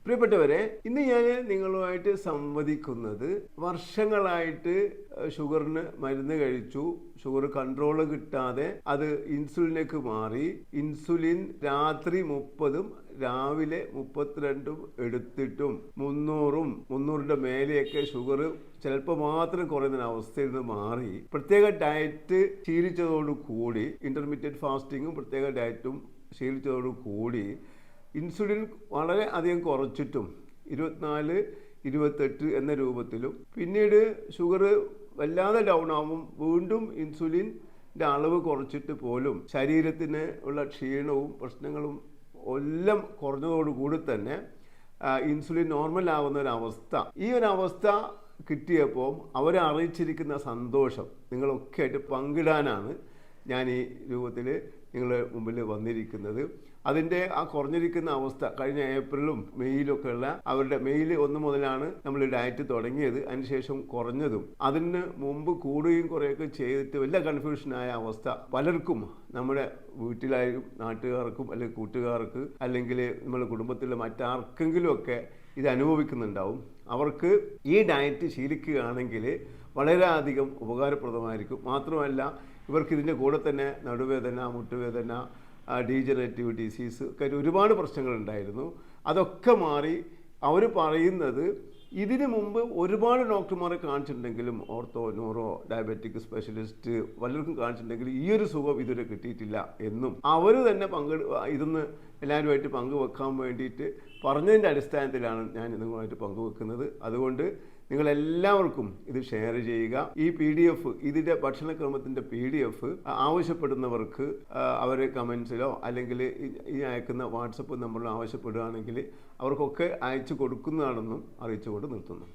പ്രിയപ്പെട്ടവരെ, ഇന്ന് ഞാൻ നിങ്ങളുമായിട്ട് സംവദിക്കുന്നത് വർഷങ്ങളായിട്ട് ഷുഗറിന് മരുന്ന് കഴിച്ചു, ഷുഗർ കൺട്രോൾ കിട്ടാതെ അത് ഇൻസുലിനേക്ക് മാറി. ഇൻസുലിൻ രാത്രി 30ഉം രാവിലെ 32ഉം എടുത്തിട്ടും 300ന്റെ മേലെയൊക്കെ ഷുഗർ ചിലപ്പോൾ മാത്രം കുറയുന്ന അവസ്ഥയിൽ നിന്ന് മാറി പ്രത്യേക ഡയറ്റ് ശീലിച്ചതോടുകൂടി, ഇന്റർമീഡിയറ്റ് ഫാസ്റ്റിങ്ങും പ്രത്യേക ഡയറ്റും ശീലിച്ചതോടുകൂടി ഇൻസുലിൻ വളരെ അധികം കുറച്ചിട്ടും 24, 28 എന്ന രൂപത്തിലും പിന്നീട് ഷുഗർ വല്ലാതെ ഡൗൺ ആവും, വീണ്ടും ഇൻസുലിൻ്റെ അളവ് കുറച്ചിട്ട് പോലും ശരീരത്തിന് ഉള്ള ക്ഷീണവും പ്രശ്നങ്ങളും എല്ലാം കുറഞ്ഞതോടുകൂടി തന്നെ ഇൻസുലിൻ നോർമൽ ആവുന്ന ഒരവസ്ഥ. ഈ ഒരവസ്ഥ കിട്ടിയപ്പോൾ അവരെ അറിയിച്ചിരിക്കുന്ന സന്തോഷം നിങ്ങളൊക്കെ ആയിട്ട് പങ്കിടാനാണ് ഞാൻ ഈ രൂപത്തിൽ നിങ്ങളുടെ മുമ്പിൽ വന്നിരിക്കുന്നത്. അതിൻ്റെ ആ കുറഞ്ഞിരിക്കുന്ന അവസ്ഥ കഴിഞ്ഞ ഏപ്രിലും മെയ്യിലൊക്കെ ഉള്ള അവരുടെ മെയ്യിൽ 1 മുതലാണ് നമ്മൾ ഡയറ്റ് തുടങ്ങിയത്, അതിനുശേഷം കുറഞ്ഞതും അതിന് മുമ്പ് കൂടുകയും കുറേയൊക്കെ ചെയ്തിട്ട് വലിയ കൺഫ്യൂഷനായ അവസ്ഥ പലർക്കും, നമ്മുടെ വീട്ടിലായാലും നാട്ടുകാർക്കും അല്ലെങ്കിൽ കൂട്ടുകാർക്ക് അല്ലെങ്കിൽ നമ്മുടെ കുടുംബത്തിലെ മറ്റാർക്കെങ്കിലുമൊക്കെ ഇത് അനുഭവിക്കുന്നുണ്ടാവും. അവർക്ക് ഈ ഡയറ്റ് ശീലിക്കുകയാണെങ്കിൽ വളരെയധികം ഉപകാരപ്രദമായിരിക്കും. മാത്രമല്ല, ഇവർക്ക് ഇതിൻ്റെ കൂടെ തന്നെ നടുവേദന, മുട്ടുവേദന, ഡീജനറേറ്റീവ് ഡിസീസ് ഒക്കെ ഒരുപാട് പ്രശ്നങ്ങളുണ്ടായിരുന്നു. അതൊക്കെ മാറി. അവർ പറയുന്നത് ഇതിനു മുമ്പ് ഒരുപാട് ഡോക്ടർമാരെ കാണിച്ചിട്ടുണ്ടെങ്കിലും, ഓർത്തോ, ന്യൂറോ, ഡയബറ്റിക് സ്പെഷ്യലിസ്റ്റ് പലർക്കും കാണിച്ചിട്ടുണ്ടെങ്കിലും ഈ ഒരു സുഖം ഇതുവരെ കിട്ടിയിട്ടില്ല എന്നും അവർ തന്നെ ഇതൊന്ന് എല്ലാവരുമായിട്ട് പങ്കുവെക്കാൻ വേണ്ടിയിട്ട് പറഞ്ഞതിൻ്റെ അടിസ്ഥാനത്തിലാണ് ഞാൻ നിങ്ങളുമായിട്ട് പങ്കുവെക്കുന്നത്. അതുകൊണ്ട് നിങ്ങളെല്ലാവർക്കും ഇത് ഷെയർ ചെയ്യുക. ഈ PDF, ഇതിൻ്റെ ഭക്ഷണക്രമത്തിൻ്റെ PDF ആവശ്യപ്പെടുന്നവർക്ക് അവർ കമൻസിലോ അല്ലെങ്കിൽ ഈ അയക്കുന്ന വാട്സപ്പ് നമ്പറിലോ ആവശ്യപ്പെടുകയാണെങ്കിൽ അവർക്കൊക്കെ അയച്ചു കൊടുക്കുന്നതാണെന്നും അറിയിച്ചുകൊണ്ട് നിർത്തുന്നു.